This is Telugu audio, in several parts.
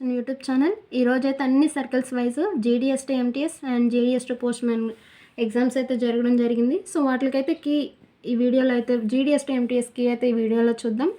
యూట్యూబ్ ఛానల్ ఈరోజైతే అన్ని circles wise GDS to MTS and GDS to post man exams అయితే జరగడం జరిగింది. సో వాటికైతే కీ ఈ వీడియోలో అయితే జీడీఎస్ టు ఎంటీఎస్ కీ అయితే ఈ వీడియోలో చూద్దాం.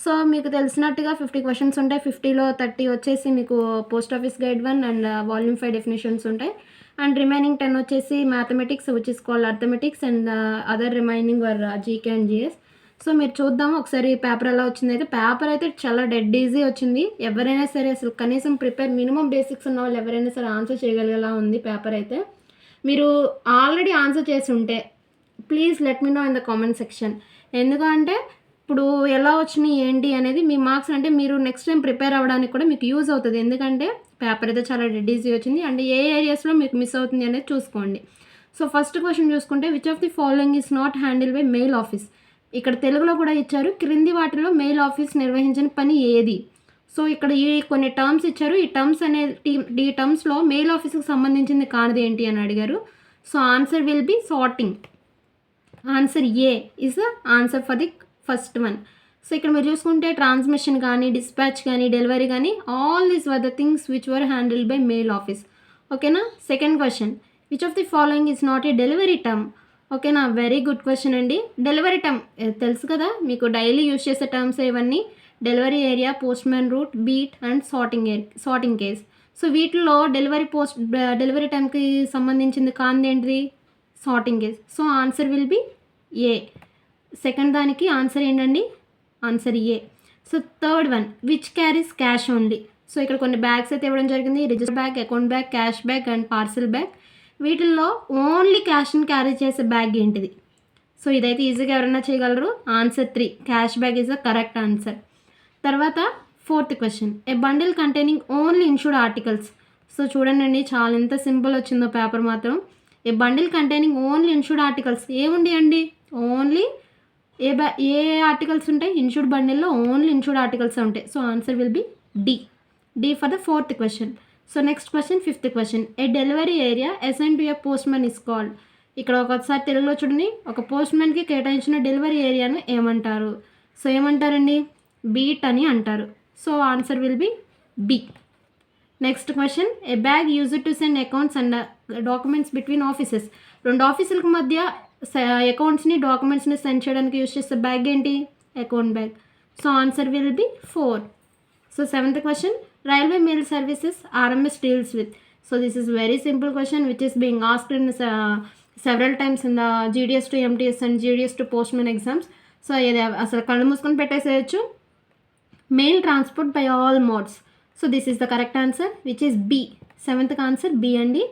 సో మీకు తెలిసినట్టుగా 50 క్వశ్చన్స్ ఉంటాయి. 50లో 30 వచ్చేసి మీకు post office guide 1 and volume 5 definitions ఉంటాయి. అండ్ రిమైనింగ్ 10 వచ్చేసి mathematics which is called arithmetics and other remaining were GK and GS. So మీరు చూద్దాం ఒకసారి పేపర్ ఎలా వచ్చింది. అయితే పేపర్ అయితే చాలా డెడ్ ఈజీ వచ్చింది. ఎవరైనా సరే అసలు కనీసం ప్రిపేర్ మినిమం బేసిక్స్ ఉన్న వాళ్ళు ఎవరైనా సరే ఆన్సర్ చేయగలిగేలా ఉంది పేపర్ అయితే. మీరు ఆల్రెడీ ఆన్సర్ చేసి ఉంటే please let me know in the comment section. ఎందుకంటే ఇప్పుడు ఎలా వచ్చినాయి ఏంటి అనేది మీ మార్క్స్ అంటే మీరు నెక్స్ట్ టైం ప్రిపేర్ అవ్వడానికి కూడా మీకు యూజ్ అవుతుంది. ఎందుకంటే పేపర్ అయితే చాలా డెడ్ ఈజీ వచ్చింది. అండ్ ఏ ఏరియాస్లో మీకు మిస్ అవుతుంది అనేది చూసుకోండి. సో ఫస్ట్ క్వశ్చన్ చూసుకుంటే which of the following is not handle by mail office. ఇక్కడ తెలుగులో కూడా ఇచ్చారు, క్రింది వాటిలో మెయిల్ ఆఫీస్ నిర్వహించిన పని ఏది. సో ఇక్కడ ఈ కొన్ని టర్మ్స్ ఇచ్చారు. ఈ టర్మ్స్ ఈ టర్మ్స్లో మెయిల్ ఆఫీస్కి సంబంధించింది కానిది ఏంటి అని అడిగారు. So answer will be sorting. Answer A is the answer for the first one. So ఇక్కడ మీరు చూసుకుంటే ట్రాన్స్మిషన్ కానీ డిస్పాచ్ కానీ డెలివరీ కానీ all these were the things which were handled by mail office. ఓకేనా. Second question which of the following is not a delivery term. ఓకేనా, వెరీ గుడ్ క్వశ్చన్ అండి. డెలివరీ టర్మ్ తెలుసు కదా మీకు, డైలీ యూజ్ చేసే టర్మ్స్ ఇవన్నీ. Delivery area, post man route, beat and sorting case. So వీటిలో డెలివరీ టైంకి సంబంధించింది కాంది ఏంటిది, sorting case. So answer will be A. Second దానికి ఆన్సర్ ఏంటండి, answer A. So third one which carries cash only. So ఇక్కడ కొన్ని బ్యాగ్స్ అయితే ఇవ్వడం జరిగింది. Register bag, account bag, cash bag and parcel bag. వీటిల్లో ఓన్లీ క్యాష్ని క్యారీ చేసే బ్యాగ్ ఏంటిది. సో ఇదైతే ఈజీగా ఎవరైనా చేయగలరు. Answer 3, cash bag is the correct answer. తర్వాత fourth question a bundle containing only insured articles. So చూడండి చాలా ఎంత సింపుల్ వచ్చిందో పేపర్ మాత్రం. A bundle containing only insured articles ఏముండి అండి, ఓన్లీ ఏ ఆర్టికల్స్ ఉంటాయి ఇన్షూర్డ్ బండిల్లో, ఓన్లీ ఇన్షూర్డ్ ఆర్టికల్స్ ఉంటాయి. So answer will be D for the fourth question. So next question fifth question a delivery area assign to a postman is called. ఇక్కడ ఒకసారి తెలుగులో చూడండి, ఒక పోస్ట్ మ్యాన్కి కేటాయించిన డెలివరీ ఏరియాను ఏమంటారు. సో ఏమంటారండి, బీట్ అని అంటారు. So answer will be B. Next question a bag used to send accounts and documents between offices. రెండు ఆఫీసులకు మధ్య అకౌంట్స్ని డాక్యుమెంట్స్ని సెండ్ చేయడానికి యూజ్ చేసే బ్యాగ్ ఏంటి, account bag. So answer will be 4. So seventh question railway mail services RMS deals with. So this is very simple question which is being asked in several times in the GDS to MTS and GDS to postman exams. So ఇది అసలు కళ్ళు మూసుకొని పెట్టేసేయచ్చు. Mail transport by all modes. So this is the correct answer which is B. Seventh answer B అండి.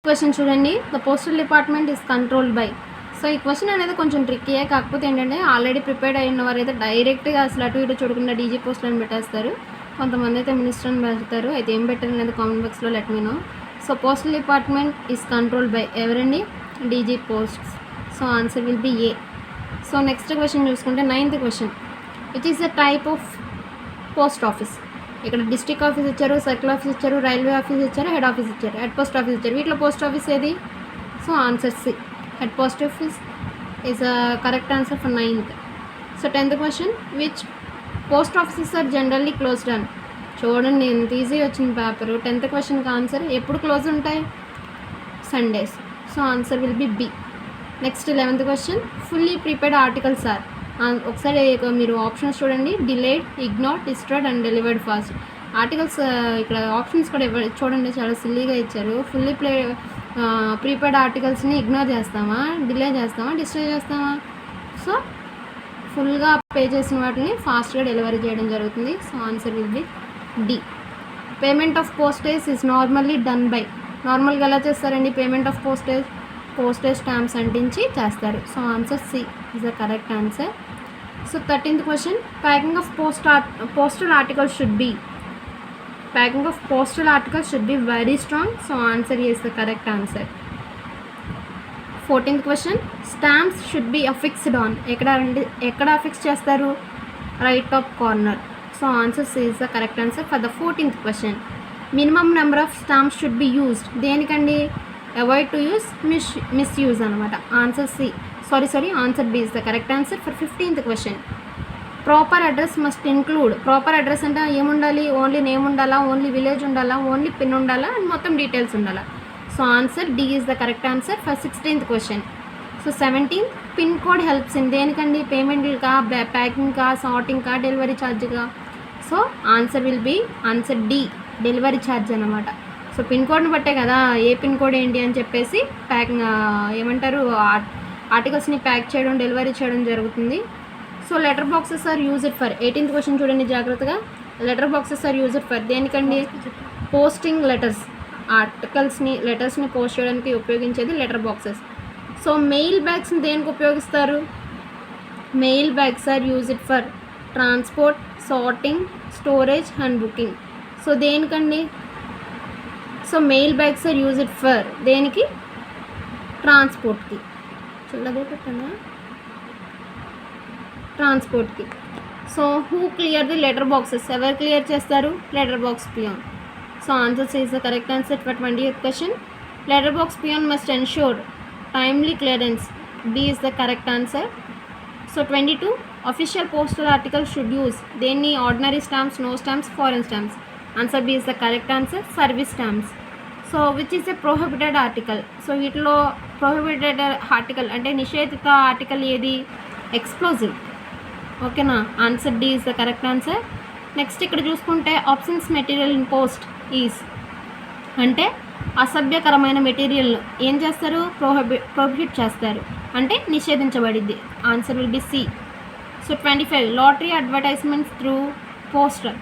క్వశ్చన్ చూడండి the postal department is controlled by. So ఈ క్వశ్చన్ అనేది కొంచెం ట్రిక్కీయే, కాకపోతే ఏంటంటే ఆల్రెడీ ప్రిపేర్డ్ అయిన వారు అయితే డైరెక్ట్గా అసలు అటు ఇటు చూడకుండా డీజీ పోస్ట్ అని పెట్టేస్తారు. కొంతమంది అయితే మినిస్టర్ అని పెడతారు. అయితే ఏం పెట్టారు అనేది కామెంట్ బాక్స్లో let me know. So postal department is controlled by ఎవరండి, DG posts. So answer will be A. So next question చూసుకుంటే ninth question which is the type of post office. ఇక్కడ డిస్ట్రిక్ట్ ఆఫీస్ ఇచ్చారు, సర్కిల్ ఆఫీస్ ఇచ్చారు, రైల్వే ఆఫీస్ ఇచ్చారు, హెడ్ ఆఫీస్ ఇచ్చారు, హెడ్ పోస్ట్ ఆఫీస్ ఇచ్చారు. వీటిలో పోస్ట్ ఆఫీస్ ఏది. So answer C, head post office is a correct answer for 9th. So 10th question which post offices are generally closed అని. చూడండి ఎంత ఈజీ వచ్చింది పేపరు. 10th క్వశ్చన్కి ఆన్సర్ ఎప్పుడు క్లోజ్ ఉంటాయి, Sundays. So answer will be B. Next 11th question fully prepared articles are. ఒకసారి మీరు ఆప్షన్స్ చూడండి, delayed, ignored, destroyed and delivered fast. Articles ఇక్కడ ఆప్షన్స్ కూడా చూడండి చాలా సిల్లీగా ఇచ్చారు. ఫుల్లీ ప్రిపేర్డ్ ఆర్టికల్స్ని ఇగ్నోర్ చేస్తామా, డిలే చేస్తామా, డిస్ట్రాయ్ చేస్తామా. సో ఫుల్గా పే చేసిన వాటిని ఫాస్ట్గా డెలివరీ చేయడం జరుగుతుంది. So answer will be D. Payment of postage is normally done by. నార్మల్గా ఎలా చేస్తారండి పేమెంట్ ఆఫ్ పోస్టేజ్ స్టాంప్స్ అంటించి చేస్తారు. So answer C is the correct answer. So 13th question packing of postal articles should be. Packing of postal articles should be very strong. So answer is the correct answer. 14th question stamps should be affixed on. ఎక్కడ అఫిక్స్ చేస్తారు, right top corner. So answer C is the correct answer for the 14th question. Minimum number of stamps should be used. దేనికండి, అవాయిడ్ టు యూస్ మిస్యూజ్ అనమాట. Answer C, sorry answer B is the correct answer for 15th question. Proper address must include. Proper address అంటే ఏముండాలి? ఓన్లీ నేమ్ ఉండాలా, ఓన్లీ విలేజ్ ఉండాలా, ఓన్లీ పిన్ ఉండాలా అండ్ మొత్తం డీటెయిల్స్ ఉండాలా. So answer D is the correct answer for 16th question. So 17th pin code helps in దేనికండి? పేమెంట్కా, ప్యాకింగ్కా, సార్టింగ్కా, డెలివరీ ఛార్జ్గా? So answer will be answer D, delivery charge అనమాట. సో పిన్ కోడ్ని బట్టే కదా ఏ పిన్ కోడ్ ఏంటి అని చెప్పేసి ప్యాకింగ్ ఏమంటారు ఆర్టికల్స్ని ప్యాక్ చేయడం, డెలివరీ చేయడం జరుగుతుంది. So letter boxes are used for 18th question చూడండి జాగ్రత్తగా. Letter boxes are used for దేనికండి? పోస్టింగ్ లెటర్స్, ఆర్టికల్స్ని లెటర్స్ని పోస్ట్ చేయడానికి ఉపయోగించేది లెటర్ బాక్సెస్. సో మెయిల్ బ్యాగ్స్ని దేనికి ఉపయోగిస్తారు? Mail bags are used for transport, sorting, storage and booking. So దేనికండి? So mail bags are used for దేనికి? ట్రాన్స్పోర్ట్కి. చూడదే పెట్టండి, ట్రాన్స్పోర్ట్కి. So who clear the letter boxes? ఎవరు క్లియర్ చేస్తారు? Letter box peon. So answer is the correct answer for 20th question. Letter box peon must ensure timely clearance. B is the correct answer. So 22 official postal article should use దేన్ని? Ordinary stamps, no stamps, foreign stamps. Answer B is the correct answer, service stamps. So which is a prohibited article? So వీటిలో ప్రొహిబిటెడ్ ఆర్టికల్ అంటే నిషేధిత ఆర్టికల్ ఏది? ఎక్స్ప్లోజివ్. ఓకేనా? Answer D is the correct answer. Next ఇక్కడ చూసుకుంటే obscene material in post is అంటే అసభ్యకరమైన మెటీరియల్ ఏం చేస్తారు? ప్రొహిబిట్ చేస్తారు అంటే నిషేధించబడింది. Answer will be C. So 25 lottery advertisements through poster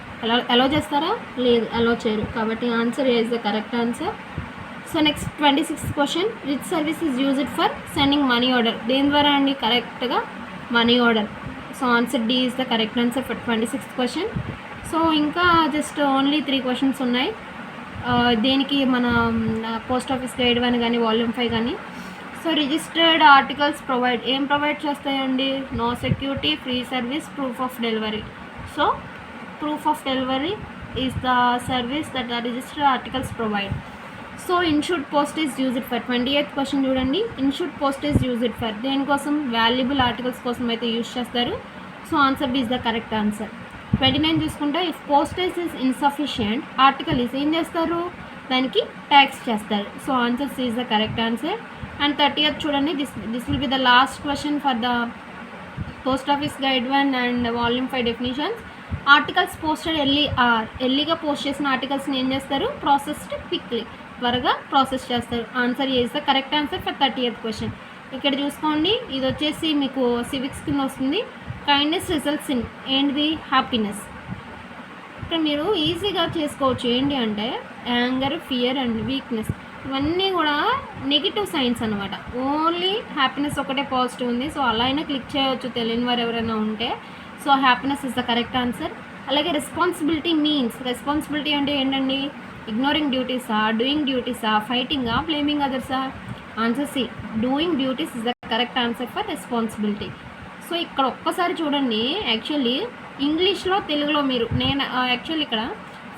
allow చేస్తారా? లేదు, అలో చేయరు. కాబట్టి answer is the correct answer. So next 26th question. Which service is used for sending money order? దేని ద్వారా అండి? కరెక్ట్గా money order. So answer D is the correct answer for 26th question. So ఇంకా జస్ట్ ఓన్లీ 3 క్వశ్చన్స్ ఉన్నాయి. దేనికి మన పోస్ట్ ఆఫీస్ గైడ్ 1 కానీ వాల్యూమ్ 5 కానీ. సో రిజిస్టర్డ్ ఆర్టికల్స్ ప్రొవైడ్ ఏం ప్రొవైడ్ చేస్తాయండి? No security, free service, proof of delivery. So proof of delivery is the service that the registered articles provide. So insured post is used for 28th question చూడండి. Insured post is used for దేనికోసం? వాల్యుబుల్ ఆర్టికల్స్ కోసం అయితే యూజ్ చేస్తారు. So answer B is the correct answer. 29 చూసుకుంటే if postage is insufficient article is ఏం చేస్తారు? దానికి ట్యాక్స్ చేస్తారు. So answer C is the correct answer. And 30th చూడండి. This will be the last question for the post office guide 1 and volume 5 definitions. Articles posted ఎర్లీగా పోస్ట్ చేసిన ఆర్టికల్స్ని ఏం చేస్తారు? ప్రాసెస్డ్ క్విక్లీ, త్వరగా ప్రాసెస్ చేస్తారు. Answer is the correct answer for 30th question. ఇక్కడ చూసుకోండి, ఇది వచ్చేసి మీకు సివిక్స్ కింద వస్తుంది. కైండ్నెస్ రిజల్ట్స్ ఇన్ ఏంటిది? హ్యాపీనెస్. ఇక్కడ మీరు ఈజీగా చేసుకోవచ్చు. ఏంటి అంటే యాంగర్, ఫియర్ అండ్ వీక్నెస్ ఇవన్నీ కూడా నెగిటివ్ సైన్స్ అనమాట. ఓన్లీ హ్యాపీనెస్ ఒకటే పాజిటివ్ ఉంది. సో అలా అయినా క్లిక్ చేయవచ్చు తెలియని వారు ఎవరైనా ఉంటే. So happiness is the correct answer. అలాగే రెస్పాన్సిబిలిటీ మీన్స్, రెస్పాన్సిబిలిటీ అంటే ఏంటండి? ఇగ్నోరింగ్ డ్యూటీసా, డూయింగ్ డ్యూటీసా, ఫైటింగా, బ్లేమింగ్ అదర్సా? Answer C, doing duties is the correct answer for responsibility. So ఇక్కడ ఒక్కసారి చూడండి. యాక్చువల్లీ ఇంగ్లీష్లో, తెలుగులో నేను యాక్చువల్లీ ఇక్కడ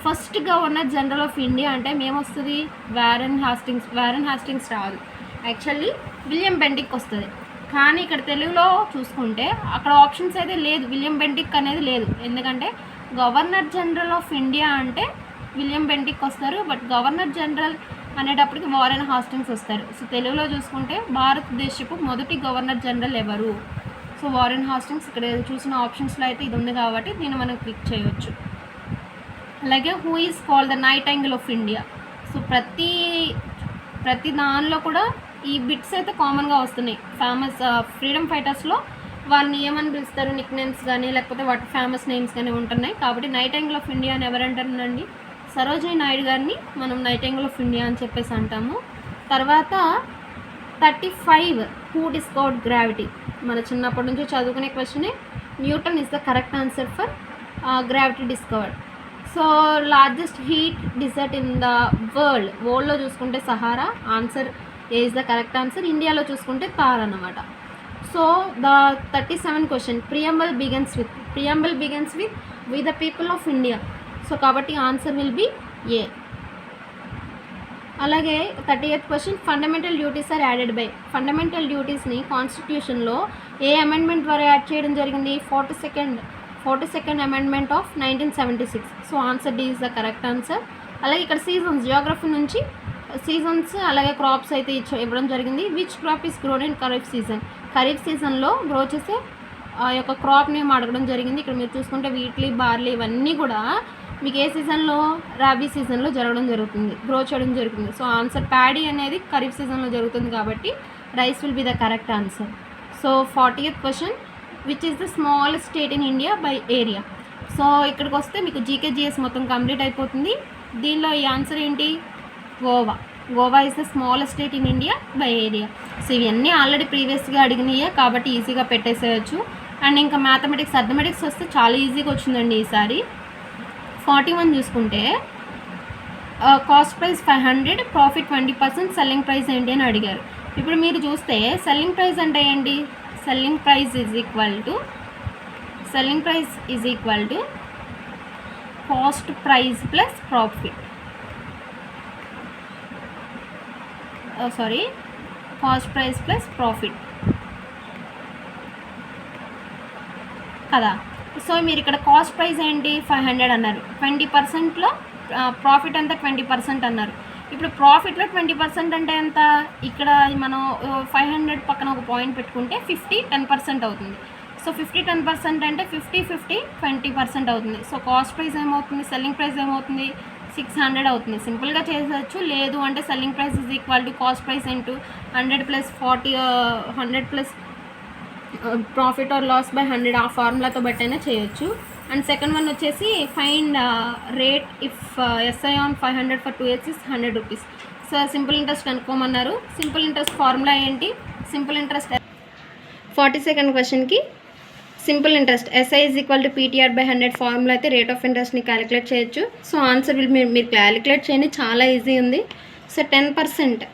first governor general of India అంటే మేమొస్తుంది? వారెన్ హాస్టింగ్స్ రాదు. యాక్చువల్లీ విలియం బెంటిక్ వస్తుంది. కానీ ఇక్కడ తెలుగులో చూసుకుంటే అక్కడ ఆప్షన్స్ అయితే లేదు, విలియం బెంటిక్ అనేది లేదు. ఎందుకంటే గవర్నర్ జనరల్ ఆఫ్ ఇండియా అంటే విలియం బెంటిక్ వస్తారు, బట్ గవర్నర్ జనరల్ అనేటప్పటికి వారెన్ హాస్టింగ్స్ వస్తారు. సో తెలుగులో చూసుకుంటే భారతదేశపు మొదటి గవర్నర్ జనరల్ ఎవరు? So Warren Hastings. ఇక్కడ చూసిన ఆప్షన్స్లో అయితే ఇది ఉంది కాబట్టి దీన్ని మనం క్లిక్ చేయవచ్చు. అలాగే who is called the nightingale of India? So ప్రతి దానిలో కూడా ఈ బిట్స్ అయితే కామన్గా వస్తున్నాయి. ఫేమస్ ఫ్రీడమ్ ఫైటర్స్లో వాళ్ళని ఏమని పిలుస్తారు? నిక్ నేమ్స్ కానీ లేకపోతే వాటి ఫేమస్ నేమ్స్ కానీ ఉంటున్నాయి. కాబట్టి నైటింగేల్ ఆఫ్ ఇండియా అని ఎవరంటారండి? సరోజినీ నాయుడు గారిని మనం నైటింగేల్ ఆఫ్ ఇండియా అని చెప్పేసి అంటాము. తర్వాత 35 హూ డిస్కవర్డ్ గ్రావిటీ? మన చిన్నప్పటి నుంచి చదువుకునే క్వశ్చనే. Newton is the correct answer for gravity discovered. So largest heat desert in the వరల్డ్లో చూసుకుంటే Sahara. Answer A is the correct answer. ఇండియాలో చూసుకుంటే తార్ అన్నమాట. So the 37 question. Preamble begins with we the people of India. So కాబట్టి ఆన్సర్ విల్ బి ఏ. అలాగే 38th question. Fundamental duties are added by. Fundamental డ్యూటీస్ని కాన్స్టిట్యూషన్లో ఏ అమెండ్మెంట్ ద్వారా యాడ్ చేయడం జరిగింది? 42nd amendment of 1976. So answer D is the correct answer. అలాగే ఇక్కడ సీజన్స్, జియోగ్రఫీ నుంచి సీజన్స్ అలాగే క్రాప్స్ అయితే ఇవ్వడం జరిగింది. Which crop is grown in Kharif season? Kharif సీజన్లో గ్రో చేసే ఆ యొక్క క్రాప్ నేమ్ అడగడం జరిగింది. ఇక్కడ మీరు చూసుకుంటే వీట్లీ, బార్లీ ఇవన్నీ కూడా మీకు ఏ సీజన్లో? రాబీ సీజన్లో గ్రో చేయడం జరుగుతుంది. సో ఆన్సర్ ప్యాడీ అనేది ఖరీఫ్ సీజన్లో జరుగుతుంది కాబట్టి rice will be the correct answer. So 40th question, which is the smallest state in India by area? So ఇక్కడికి వస్తే మీకు జీకేజీఎస్ మొత్తం కంప్లీట్ అయిపోతుంది. దీనిలో ఈ ఆన్సర్ ఏంటి? Goa is the smallest state in India by area. So ఇవన్నీ ఆల్రెడీ ప్రీవియస్గా అడిగినాయే కాబట్టి ఈజీగా పెట్టేసేయచ్చు. అండ్ ఇంకా అథమెటిక్స్ వస్తే చాలా ఈజీగా వచ్చిందండి ఈసారి. 41 చూసుకుంటే cost price 500, profit 20%, selling price ఏంటి అని అడిగారు. ఇప్పుడు మీరు చూస్తే సెల్లింగ్ ప్రైస్ అంటే ఏంటి? Selling price is equal to cost price plus profit. Cost price plus profit కదా. సో మీరు ఇక్కడ కాస్ట్ ప్రైస్ ఏంటి? 500 అన్నారు. 20%లో ప్రాఫిట్ అంతా 20% అన్నారు. ఇప్పుడు ప్రాఫిట్లో 20% అంటే ఎంత? ఇక్కడ మనం 500 పక్కన ఒక పాయింట్ పెట్టుకుంటే 50-10% అవుతుంది. సో 50-10% అంటే 50-50-20% అవుతుంది. సో కాస్ట్ ప్రైస్ ఏమవుతుంది? సెల్లింగ్ ప్రైస్ ఏమవుతుంది? 600 అవుతుంది. సింపుల్గా చేసేయచ్చు. లేదు అంటే selling price is equal to cost price into 100 + 40 100 plus profit or loss by 100 ఆ ఫార్ములాతో బట్టి అయినా చేయొచ్చు. అండ్ సెకండ్ వన్ వచ్చేసి find rate if SI on 500 for 2 years is 100 rupees. So simple interest కనుక్కోమన్నారు. సింపుల్ ఇంట్రెస్ట్ ఫార్ములా ఏంటి? సింపుల్ ఇంట్రెస్ట్ 42nd క్వశ్చన్కి simple interest SI is equal to PTR by 100 formula అయితే రేట్ ఆఫ్ ఇంట్రెస్ట్ని క్యాలిక్యులేట్ చేయొచ్చు. సో ఆన్సర్ మీరు క్యాలిక్యులేట్ చేయండి, చాలా ఈజీ ఉంది. So 10%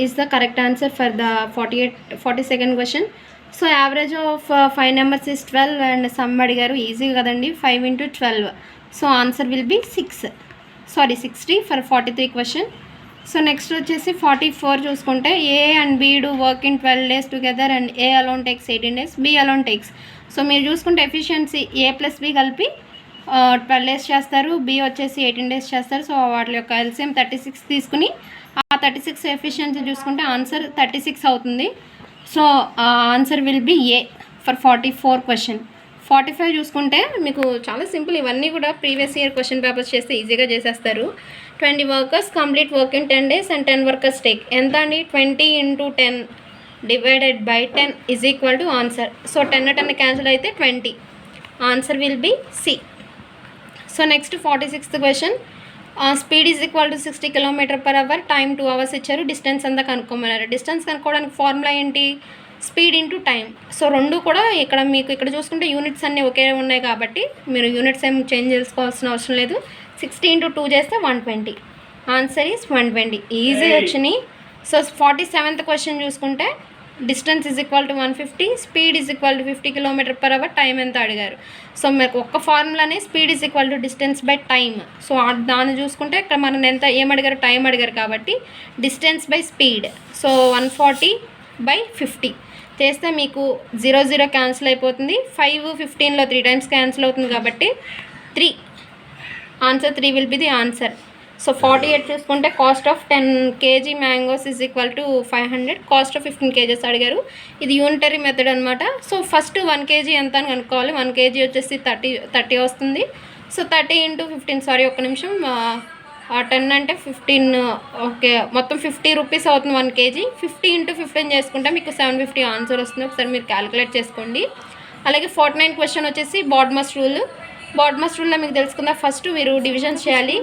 is the correct answer for the 42nd question. So average of 5 numbers is 12 and some అడిగారు. ఈజీ కదండి, 5 × 12. So answer will B 60 for 43 question. So next వచ్చేసి 44 చూసుకుంటే ఏ and be do work in 12 days together and A alone takes 18 days, B alone takes. So మీరు చూసుకుంటే ఎఫిషియన్సీ ఏ ప్లస్ బి కలిపి 12 days చేస్తారు, బి వచ్చేసి 18 days చేస్తారు. సో వాటి యొక్క ఎల్సిఎం 36 తీసుకుని ఆ 36 ఎఫిషియన్సీ చూసుకుంటే ఆన్సర్ 36 అవుతుంది. So answer will be A for 44 question. 45 చూసుకుంటే మీకు చాలా సింపుల్. ఇవన్నీ కూడా ప్రీవియస్ ఇయర్ క్వశ్చన్ పేపర్స్ చేస్తే ఈజీగా చేసేస్తారు. 20 workers complete work in 10 days and 10 workers take. ఎంత అండి? 20 × 10 divided by 10 is equal to answer. So 10 cancel అయితే 20. Answer will be C. So next 46th question, speed is equal to 60 km/h, time 2 hours ఇచ్చారు, డిస్టెన్స్ అంతా కనుక్కోమన్నారు. డిస్టెన్స్ కనుక్కోవడానికి ఫార్ములా ఏంటి? Speed into time. సో రెండు కూడా ఇక్కడ చూసుకుంటే యూనిట్స్ అన్నీ ఒకే ఉన్నాయి కాబట్టి మీరు యూనిట్స్ ఏం చేంజ్ చేసుకోవాల్సిన అవసరం లేదు. 60 × 2 చేస్తే 120. Answer is 120. ఈజీ వచ్చినాయి. సో 47th క్వశ్చన్ చూసుకుంటే distance is equal to 150, speed is equal to 50 km/h, time ఎంత అడిగారు. సో మీకు ఒక్క ఫార్ములానే speed is equal to distance by time. So దాన్ని చూసుకుంటే ఇక్కడ మనం ఏమడిగారు? టైం అడిగారు కాబట్టి డిస్టెన్స్ బై స్పీడ్. సో 140/50 చేస్తే మీకు 0 క్యాన్సిల్ అయిపోతుంది. 5 15లో 3 times క్యాన్సిల్ అవుతుంది కాబట్టి 3. Answer 3 will be the answer. So 48 చూసుకుంటే cost of 10 kg mangoes is equal to 500, cost of 15 kgs అడిగారు. ఇది యూనిటరీ మెథడ్ అనమాట. సో ఫస్ట్ 1 kg ఎంత అని కనుక్కోవాలి. 1 kg వచ్చేసి 30 వస్తుంది. సో 30 × 15 ఒక్క నిమిషం, 10 అంటే 15, ఓకే మొత్తం 50 రూపీస్ అవుతుంది 1 kg. 50 × 15 చేసుకుంటే మీకు 750 ఆన్సర్ వస్తుంది. ఒకసారి మీరు క్యాలిక్యులేట్ చేసుకోండి. అలాగే 49 క్వశ్చన్ వచ్చేసి బాడ్మస్ రూల్. బాడ్మస్ రూల్లో మీకు తెలుసుకుందా, ఫస్ట్ మీరు డివిజన్స్ చేయాలి.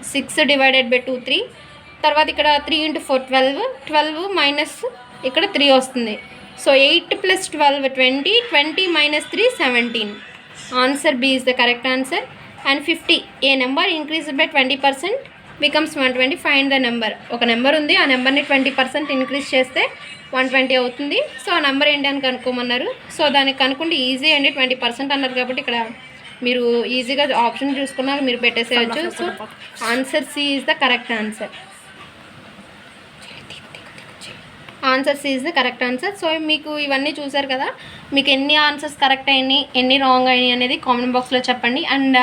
6 డివైడెడ్ బై 2 3. తర్వాత ఇక్కడ 3 × 4 12 మైనస్ ఇక్కడ 3 వస్తుంది. So 8 + 12 20, 20 - 3 17. Answer B is the correct answer. And 50, a number increase by 20% becomes 120. Find the number. ఒక నెంబర్ ఉంది, ఆ నెంబర్ని 20% ఇంక్రీజ్ చేస్తే 120 అవుతుంది. సో ఆ నెంబర్ ఏంటి అని కనుక్కోమన్నారు. సో దానికి కనుక్కుంటే ఈజీ అండి. 20% అన్నారు కాబట్టి ఇక్కడ మీరు ఈజీగా ఆప్షన్ చూసుకున్నాక మీరు పెట్టేసేయచ్చు. So answer C is the correct answer. Answers is the correct answer. So మీకు ఇవన్నీ చూసారు కదా, మీకు ఎన్ని ఆన్సర్స్ కరెక్ట్ అయినాయి, ఎన్ని రాంగ్ అయినాయి అనేది కామెంట్ బాక్స్లో చెప్పండి. And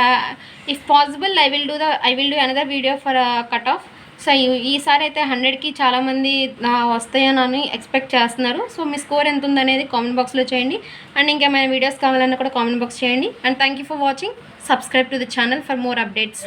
if possible I will do another video for cut off. So ఈసారి అయితే 100కి చాలామంది వస్తాయని ఎక్స్పెక్ట్ చేస్తున్నారు. సో మీ స్కోర్ ఎంత ఉందనేది కామెంట్ బాక్స్లో చేయండి. అండ్ ఇంకేమైనా వీడియోస్ కావాలన్నా కూడా కామెంట్ బాక్స్ చేయండి. And thank you for watching. Subscribe to the channel for more updates.